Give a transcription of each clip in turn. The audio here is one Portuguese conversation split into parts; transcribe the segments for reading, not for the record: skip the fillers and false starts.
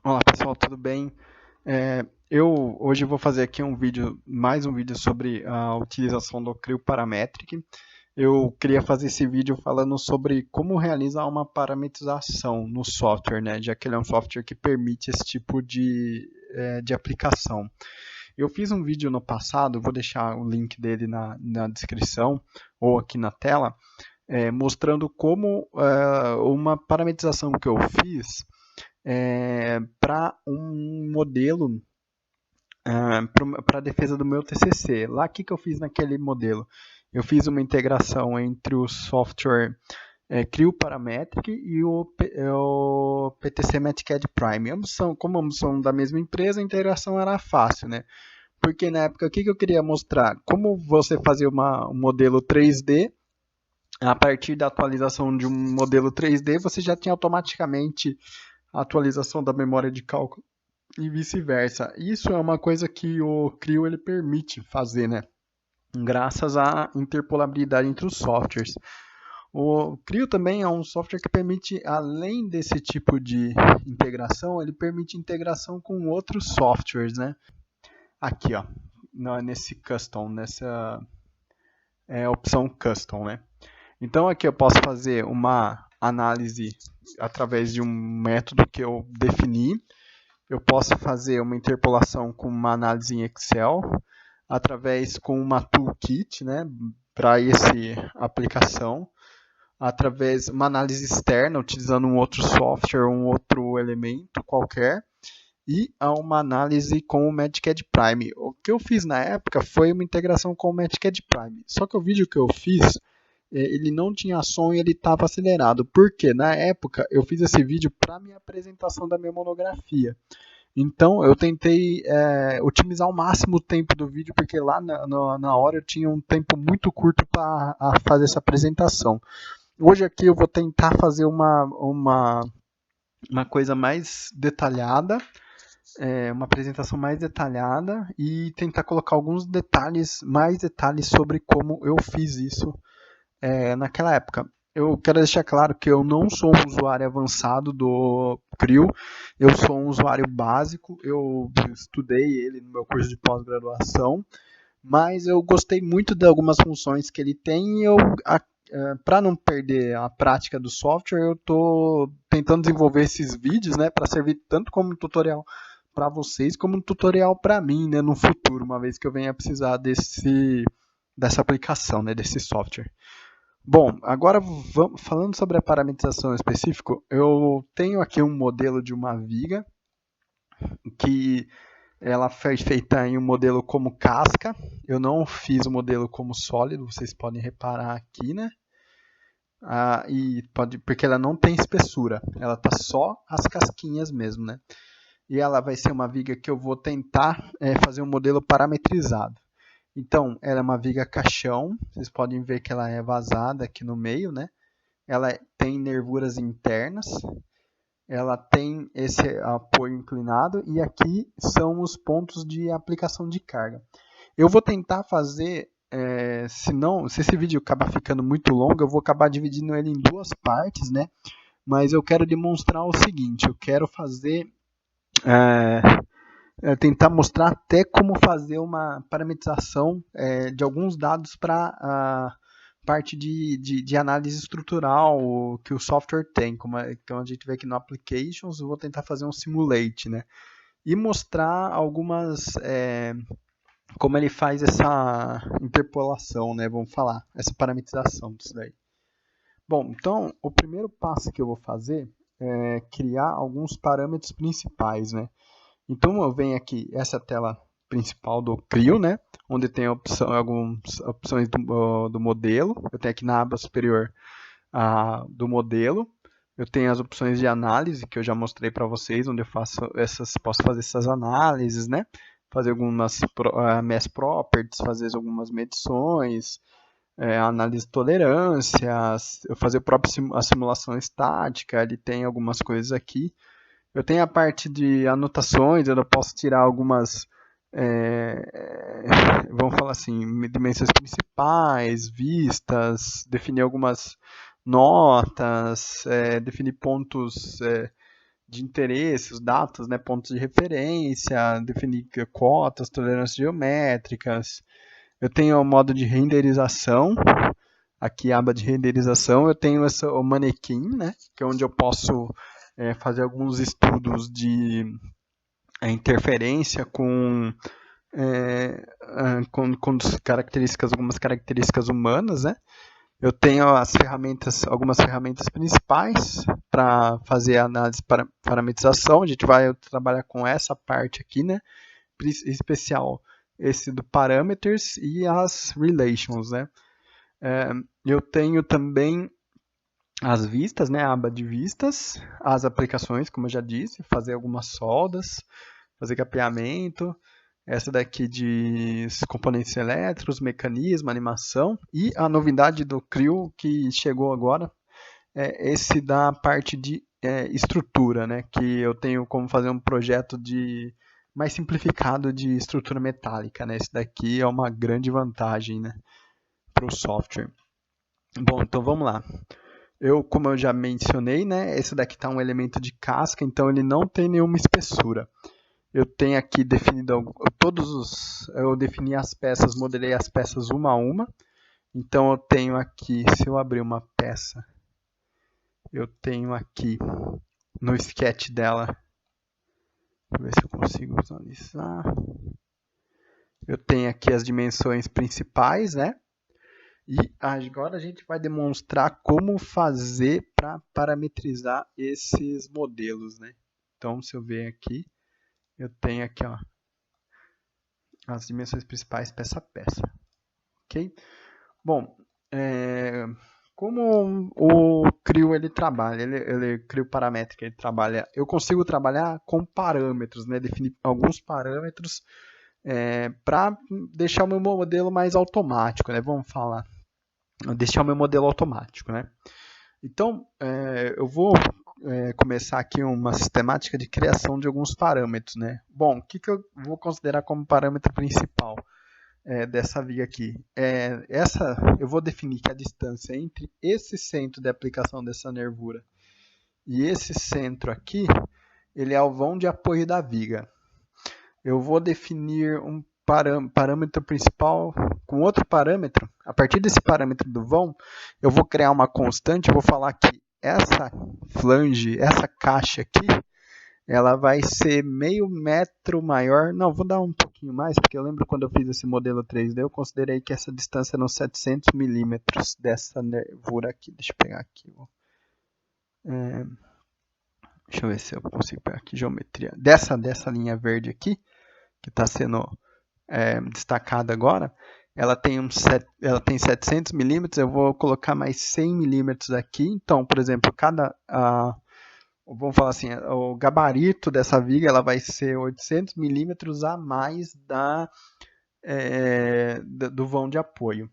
Olá pessoal, tudo bem? Eu hoje vou fazer aqui mais um vídeo sobre a utilização do Creo Parametric. Eu queria fazer esse vídeo falando sobre como realizar uma parametrização no software, né? Já que ele é um software que permite esse tipo de aplicação. Eu fiz um vídeo no passado, vou deixar o link dele na descrição ou aqui na tela, mostrando como uma parametrização que eu fiz para um modelo para a defesa do meu TCC. Lá, o que eu fiz naquele modelo? Eu fiz uma integração entre o software Creo Parametric e o PTC Matchcad Prime. Como ambos são da mesma empresa, a integração era fácil, né? Porque na época, o que eu queria mostrar? Como você fazia um modelo 3D, a partir da atualização de um modelo 3D, você já tinha automaticamente a atualização da memória de cálculo e vice-versa. Isso é uma coisa que o Creo ele permite fazer, né? Graças à interpolabilidade entre os softwares. O Creo também é um software que permite, além desse tipo de integração, ele permite integração com outros softwares, né? Aqui, ó, nesse custom, nessa opção custom, né? Então aqui eu posso fazer uma análise através de um método que eu defini. Eu posso fazer uma interpolação com uma análise em Excel, através com uma toolkit, né, para essa aplicação, através de uma análise externa, utilizando um outro software, um outro elemento qualquer, e a uma análise com o Matchcad Prime. O que eu fiz na época foi uma integração com o Matchcad Prime. Só que o vídeo que eu fiz, ele não tinha som e ele estava acelerado. Por quê? Na época eu fiz esse vídeo para minha apresentação da minha monografia. Então eu tentei otimizar ao máximo o tempo do vídeo, porque lá na hora eu tinha um tempo muito curto para fazer essa apresentação. Hoje aqui eu vou tentar fazer uma coisa mais detalhada, uma apresentação mais detalhada e tentar colocar mais detalhes sobre como eu fiz isso naquela época. Eu quero deixar claro que eu não sou um usuário avançado do Creo, eu sou um usuário básico, eu estudei ele no meu curso de pós-graduação, mas eu gostei muito de algumas funções que ele tem e para não perder a prática do software, eu estou tentando desenvolver esses vídeos, né, para servir tanto como tutorial para vocês como um tutorial para mim, né, no futuro, uma vez que eu venha precisar dessa aplicação, né, desse software. Bom, agora falando sobre a parametrização específica, eu tenho aqui um modelo de uma viga que ela foi feita em um modelo como casca. Eu não fiz o modelo como sólido, vocês podem reparar aqui, né? Porque ela não tem espessura, ela tá só as casquinhas mesmo, né? E ela vai ser uma viga que eu vou tentar fazer um modelo parametrizado. Então, ela é uma viga caixão, vocês podem ver que ela é vazada aqui no meio, né? Ela tem nervuras internas, ela tem esse apoio inclinado e aqui são os pontos de aplicação de carga. Eu vou tentar fazer, se esse vídeo acabar ficando muito longo, eu vou acabar dividindo ele em duas partes, né? Mas eu quero demonstrar o seguinte, eu quero fazer, tentar mostrar até como fazer uma parametrização de alguns dados para a parte de análise estrutural que o software tem. Então a gente vê aqui no Applications, eu vou tentar fazer um simulate, né? E mostrar como ele faz essa interpolação, né? Vamos falar, essa parametrização disso daí. Bom, então o primeiro passo que eu vou fazer é criar alguns parâmetros principais, né? Então eu venho aqui, essa tela principal do Creo, né? Onde tem algumas opções do modelo. Eu tenho aqui na aba superior do modelo. Eu tenho as opções de análise, que eu já mostrei para vocês, onde eu posso fazer essas análises, né? Fazer algumas mass properties, fazer algumas medições, análise de tolerâncias, eu fazer a simulação estática, ele tem algumas coisas aqui. Eu tenho a parte de anotações, eu posso tirar algumas, vamos falar assim, dimensões principais, vistas, definir algumas notas, definir pontos de interesse, os dados, né, pontos de referência, definir cotas, tolerâncias geométricas. Eu tenho o modo de renderização, aqui a aba de renderização. Eu tenho o manequim, né, que é onde eu posso fazer alguns estudos de interferência com características, algumas características humanas, né? Eu tenho algumas ferramentas principais para fazer a análise para parametrização. A gente vai trabalhar com essa parte aqui, né? Em especial esse do parameters e as relations, né? Eu tenho também as vistas, né? A aba de vistas, as aplicações, como eu já disse, fazer algumas soldas, fazer capeamento. Essa daqui de componentes elétricos, mecanismo, animação. E a novidade do CRIO que chegou agora é esse da parte de estrutura, né? Que eu tenho como fazer um projeto mais simplificado de estrutura metálica, né? Esse daqui é uma grande vantagem, né, para o software. Bom, então vamos lá. Como eu já mencionei, né, esse daqui está um elemento de casca, então ele não tem nenhuma espessura. Eu tenho aqui definido eu defini as peças, modelei as peças uma a uma. Então eu tenho aqui, se eu abrir uma peça, eu tenho aqui no sketch dela, deixa eu ver se eu consigo visualizar. Eu tenho aqui as dimensões principais, né? E agora a gente vai demonstrar como fazer para parametrizar esses modelos, né? Então, se eu ver aqui, eu tenho aqui, ó, as dimensões principais peça a peça, ok? Bom, como o CRIO ele trabalha, ele CRIO paramétrico, ele trabalha, eu consigo trabalhar com parâmetros, né? Definir alguns parâmetros para deixar o meu modelo mais automático, né? Vamos falar, deixar o meu modelo automático, né? Então, eu vou começar aqui uma sistemática de criação de alguns parâmetros, né? Bom, o que eu vou considerar como parâmetro principal dessa viga aqui? Eu vou definir que a distância entre esse centro de aplicação dessa nervura e esse centro aqui, ele é o vão de apoio da viga. Eu vou definir um parâmetro principal com outro parâmetro. A partir desse parâmetro do vão, eu vou criar uma constante. Eu vou falar que essa flange, essa caixa aqui, ela vai ser meio metro maior. Não, vou dar um pouquinho mais, porque eu lembro quando eu fiz esse modelo 3D, eu considerei que essa distância eram 700 milímetros dessa nervura aqui. Deixa eu pegar aqui. Deixa eu ver se eu consigo pegar aqui geometria. Dessa linha verde aqui, que está sendo destacada agora, ela tem 700 milímetros, eu vou colocar mais 100 milímetros aqui. Então, por exemplo, vamos falar assim, o gabarito dessa viga ela vai ser 800 milímetros a mais do vão de apoio.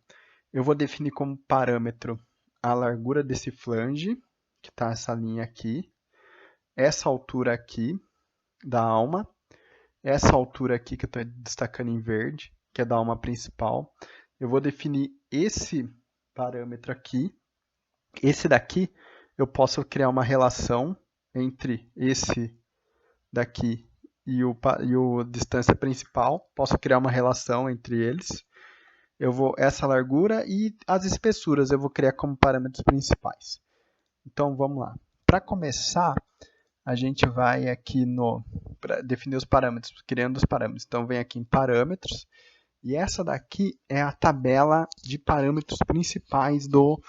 Eu vou definir como parâmetro a largura desse flange, que está essa linha aqui, essa altura aqui da alma, essa altura aqui que eu estou destacando em verde, que é da alma principal. Eu vou definir esse parâmetro aqui. Esse daqui, eu posso criar uma relação entre esse daqui e o distância principal. Posso criar uma relação entre eles. Essa largura e as espessuras eu vou criar como parâmetros principais. Então, vamos lá. Para começar, a gente vai aqui para definir os parâmetros, criando os parâmetros. Então, vem aqui em parâmetros, e essa daqui é a tabela de parâmetros principais do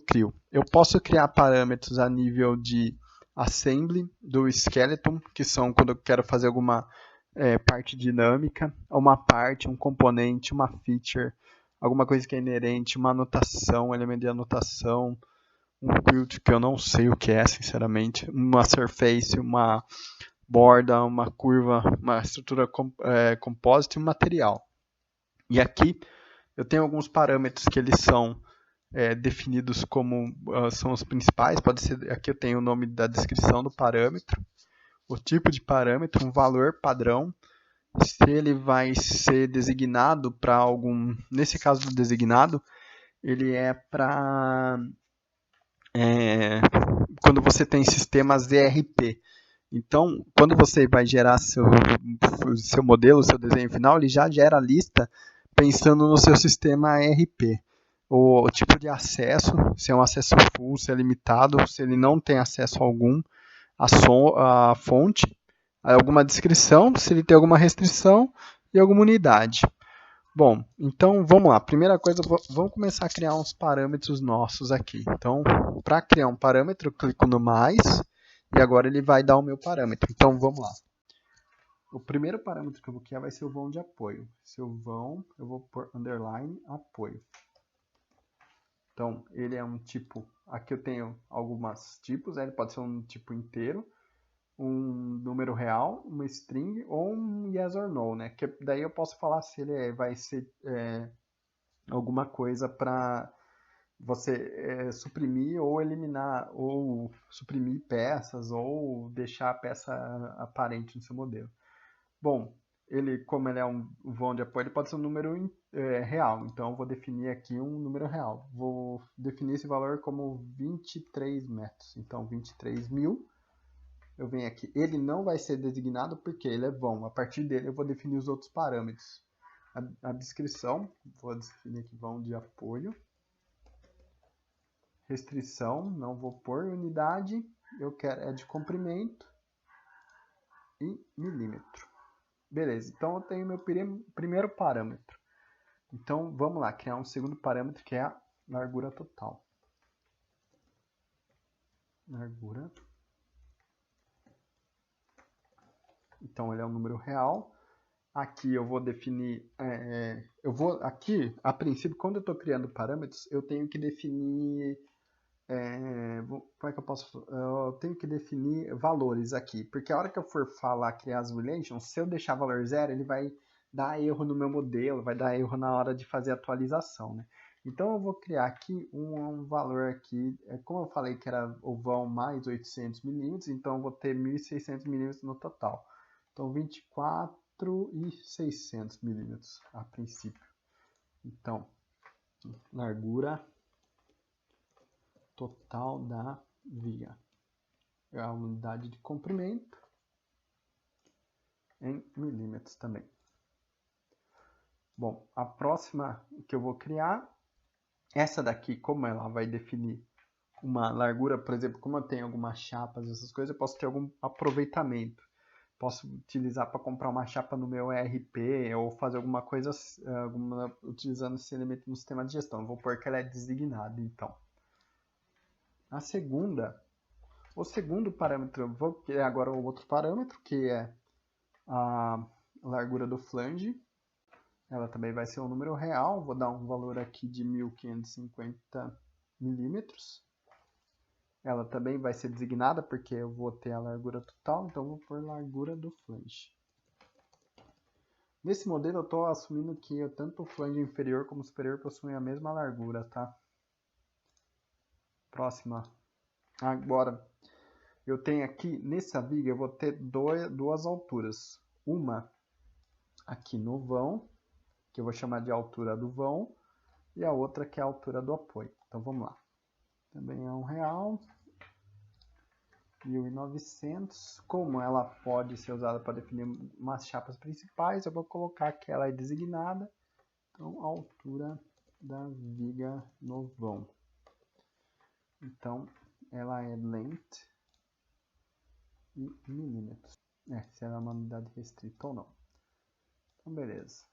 CRIO. Eu posso criar parâmetros a nível de assembly do skeleton, que são quando eu quero fazer alguma parte dinâmica, uma parte, um componente, uma feature, alguma coisa que é inerente, uma anotação, um elemento de anotação, um quilt que eu não sei o que é, sinceramente, uma surface, uma borda, uma curva, uma estrutura composite e um material. E aqui eu tenho alguns parâmetros que eles são definidos como são os principais. Pode ser, aqui eu tenho o nome da descrição do parâmetro, o tipo de parâmetro, um valor padrão, se ele vai ser designado para algum, nesse caso do designado, ele é para quando você tem sistemas ERP. Então, quando você vai gerar seu modelo, seu desenho final, ele já gera a lista pensando no seu sistema ERP. O tipo de acesso, se é um acesso full, se é limitado, se ele não tem acesso algum, a fonte, alguma descrição, se ele tem alguma restrição e alguma unidade. Bom, então vamos lá. Primeira coisa, vamos começar a criar uns parâmetros nossos aqui. Então, para criar um parâmetro, eu clico no mais e agora ele vai dar o meu parâmetro. Então, vamos lá. O primeiro parâmetro que eu vou criar vai ser o vão de apoio. Seu vão, eu vou pôr underline apoio. Então, ele é um tipo, aqui eu tenho alguns tipos, ele pode ser um tipo inteiro, um número real, uma string ou um yes or no, né? Que daí eu posso falar se ele vai ser alguma coisa para você suprimir ou eliminar, ou suprimir peças, ou deixar a peça aparente no seu modelo. Bom, como ele é um vão de apoio, ele pode ser um número real. Então, eu vou definir aqui um número real. Vou definir esse valor como 23 metros. Então, 23.000. Eu venho aqui. Ele não vai ser designado porque ele é vão. A partir dele, eu vou definir os outros parâmetros. A descrição, vou definir aqui vão de apoio. Restrição, não vou pôr. Unidade, eu quero é de comprimento. E milímetro. Beleza, então eu tenho meu primeiro parâmetro. Então vamos lá, criar um segundo parâmetro que é a largura total. Largura. Então ele é um número real. Aqui eu vou definir, aqui a princípio quando eu estou criando parâmetros eu tenho que definir, como é que eu posso, eu tenho que definir valores aqui, porque a hora que eu for criar as relations, se eu deixar valor zero ele vai dar erro no meu modelo, vai dar erro na hora de fazer a atualização, né? Então eu vou criar aqui um valor aqui, como eu falei que era o vão mais 800 milímetros, então eu vou ter 1.600 milímetros no total. Então 24.600 milímetros a princípio. Então, largura total da viga. É a unidade de comprimento em milímetros também. Bom, a próxima que eu vou criar, essa daqui, como ela vai definir uma largura, por exemplo, como eu tenho algumas chapas, essas coisas, eu posso ter algum aproveitamento. Posso utilizar para comprar uma chapa no meu ERP ou fazer alguma coisa utilizando esse elemento no sistema de gestão. Eu vou pôr que ela é designada, então. O segundo parâmetro, eu vou criar agora o outro parâmetro, que é a largura do flange. Ela também vai ser um número real, vou dar um valor aqui de 1.550 milímetros. Ela também vai ser designada porque eu vou ter a largura total, então eu vou pôr largura do flange. Nesse modelo eu estou assumindo que tanto o flange inferior como o superior possuem a mesma largura, tá? Próxima. Agora, eu tenho aqui, nessa viga, eu vou ter duas alturas. Uma aqui no vão, que eu vou chamar de altura do vão, e a outra que é a altura do apoio. Então vamos lá. Também é um real. 1.900. Como ela pode ser usada para definir umas chapas principais, eu vou colocar que ela é designada. Então, a altura da viga no vão. Então, ela é length e milímetros. Se ela é uma unidade restrita ou não. Então, beleza.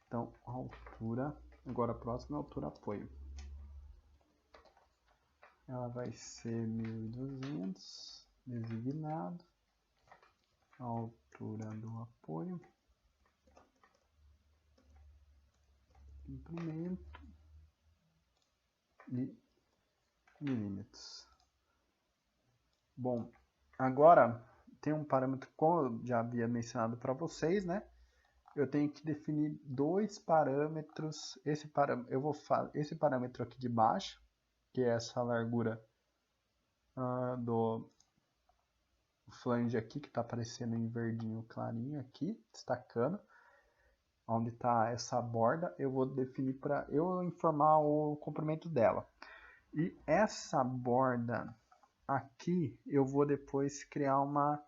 Então, a altura, agora a próxima é a altura apoio. Ela vai ser 1.200, designado. A altura do apoio. Comprimento e milímetros. Bom, agora tem um parâmetro, como eu já havia mencionado para vocês, né? Eu tenho que definir dois parâmetros. Esse parâmetro aqui de baixo, que é essa largura do flange aqui, que está aparecendo em verdinho clarinho aqui, destacando. Onde está essa borda, eu vou definir para eu informar o comprimento dela. E essa borda aqui eu vou depois criar uma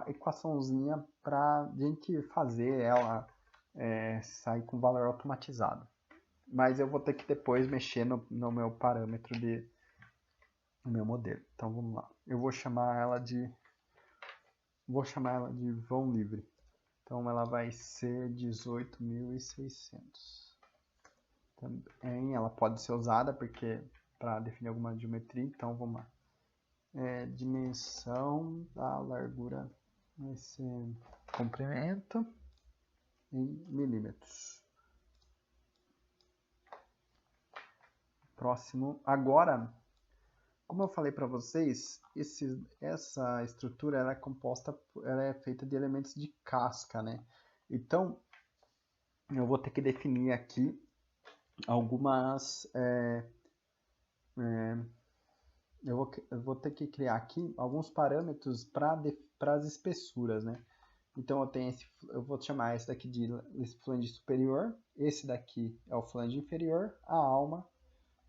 equaçãozinha para a gente fazer ela sair com valor automatizado. Mas eu vou ter que depois mexer no meu parâmetro no meu modelo. Então vamos lá. Eu vou chamar ela de vão livre. Então ela vai ser 18.600. Também ela pode ser usada porque para definir alguma geometria, então vamos lá. Dimensão da largura vai ser comprimento em milímetros. Próximo. Agora, como eu falei para vocês, essa estrutura ela é feita de elementos de casca, né? Então, eu vou ter que definir aqui algumas eu vou ter que criar aqui alguns parâmetros para as espessuras, né? Então eu vou chamar esse daqui de flange superior, esse daqui é o flange inferior, a alma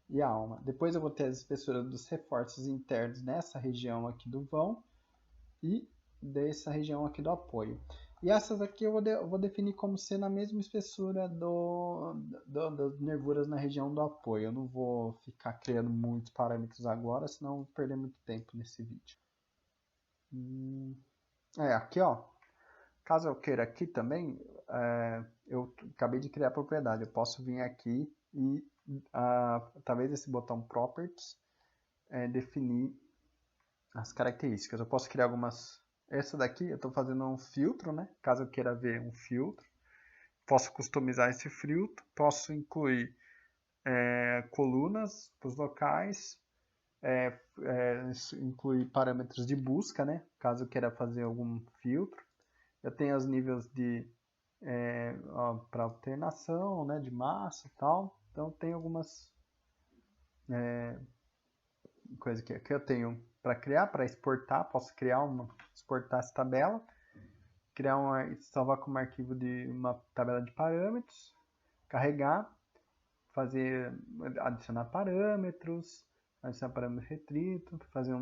e a alma. Depois eu vou ter as espessuras dos reforços internos nessa região aqui do vão e dessa região aqui do apoio. E essas aqui eu vou definir como sendo a mesma espessura das nervuras na região do apoio. Eu não vou ficar criando muitos parâmetros agora, senão eu vou perder muito tempo nesse vídeo. Aqui ó, caso eu queira aqui também, eu acabei de criar a propriedade. Eu posso vir aqui e, talvez esse botão Properties, definir as características. Eu posso criar algumas. Essa daqui eu estou fazendo um filtro, né? Caso eu queira ver um filtro. Posso customizar esse filtro. Posso incluir colunas para os locais. Incluir parâmetros de busca, né? Caso eu queira fazer algum filtro. Eu tenho os níveis de para alternação, né? De massa e tal. Então tem algumas coisas que eu tenho para criar, para exportar. Posso exportar essa tabela, salvar como arquivo de uma tabela de parâmetros, carregar, adicionar parâmetros restrito, fazer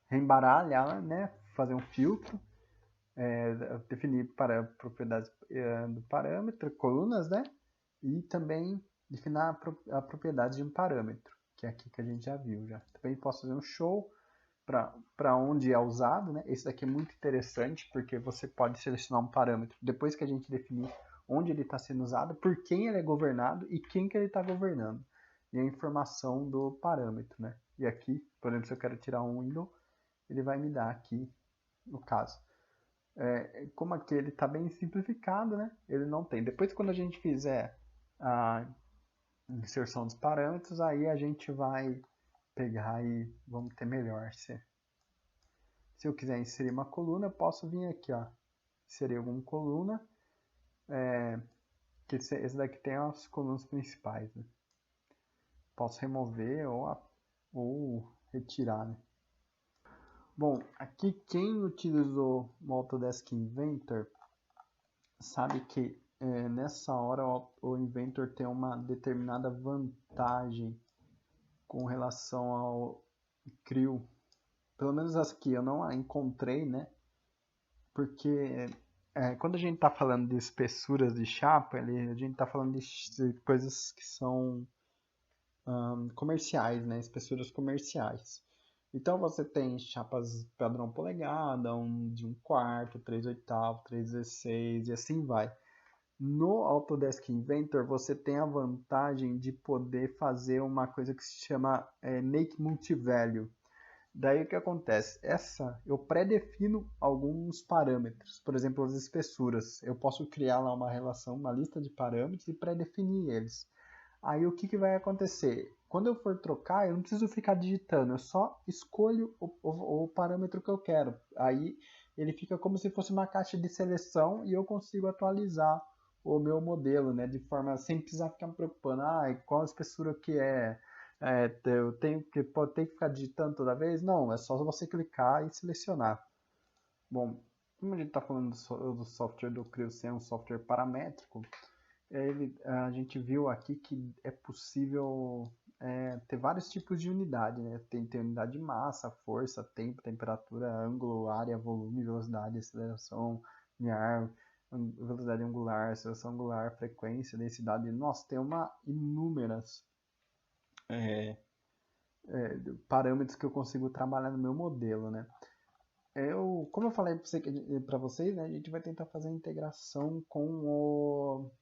reembaralhar, né? Fazer um filtro, definir propriedades do parâmetro, colunas, né? E também definir a propriedade de um parâmetro, que é aqui que a gente já viu. Também posso fazer um show para onde é usado, né? Esse daqui é muito interessante porque você pode selecionar um parâmetro depois que a gente definir onde ele está sendo usado, por quem ele é governado e quem que ele está governando. E a informação do parâmetro, né? E aqui, por exemplo, se eu quero tirar um window, ele vai me dar aqui, no caso. Como aqui ele está bem simplificado, né? Ele não tem. Depois, quando a gente fizer a inserção dos parâmetros, aí a gente vai pegar e vamos ter melhor. Se eu quiser inserir uma coluna, eu posso vir aqui, ó, inserir alguma coluna, que esse daqui tem as colunas principais, né? Posso remover ou retirar, né? Bom, aqui quem utilizou o Autodesk Inventor sabe que nessa hora o Inventor tem uma determinada vantagem com relação ao Creo. Pelo menos as que eu não a encontrei, né? Porque quando a gente está falando de espessuras de chapa, a gente está falando de coisas que são comerciais, né? Espessuras comerciais. Então você tem chapas padrão polegada, de 1/4, 3/8, 3/16 e assim vai. No Autodesk Inventor você tem a vantagem de poder fazer uma coisa que se chama Make Multivalue. Daí o que acontece? Eu pré-defino alguns parâmetros, por exemplo, as espessuras. Eu posso criar lá uma relação, uma lista de parâmetros e pré-definir eles. Aí o que vai acontecer? Quando eu for trocar, eu não preciso ficar digitando, eu só escolho o parâmetro que eu quero. Aí ele fica como se fosse uma caixa de seleção e eu consigo atualizar o meu modelo, né? De forma sem precisar ficar me preocupando, qual a espessura que é. Eu tenho que ficar digitando toda vez? Não, é só você clicar e selecionar. Bom, como a gente está falando do software do Creo ser um software paramétrico, A gente viu aqui que é possível ter vários tipos de unidade, né? Tem unidade de massa, força, tempo, temperatura, ângulo, área, volume, velocidade, aceleração linear, velocidade angular, aceleração angular, frequência, densidade. Nossa, tem inúmeras parâmetros que eu consigo trabalhar no meu modelo, né? Como eu falei para vocês, né, a gente vai tentar fazer a integração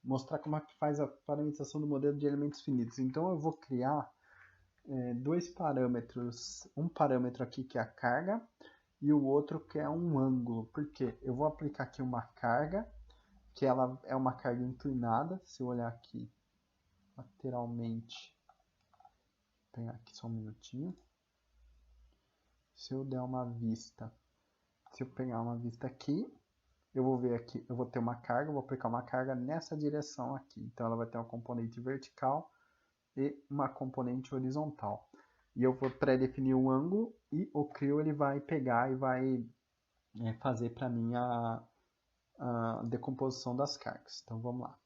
mostrar como é que faz a parametrização do modelo de elementos finitos. Então eu vou criar dois parâmetros, um parâmetro aqui que é a carga e o outro que é um ângulo. Por quê? Eu vou aplicar aqui uma carga, que ela é uma carga inclinada. Se eu olhar aqui lateralmente, vou pegar aqui só um minutinho. Se eu der uma vista, se eu pegar uma vista aqui, eu vou ver aqui, eu vou ter uma carga, vou aplicar uma carga nessa direção aqui. Então ela vai ter uma componente vertical e uma componente horizontal. E eu vou pré-definir um ângulo e o Creo ele vai pegar e vai fazer para mim a decomposição das cargas. Então vamos lá.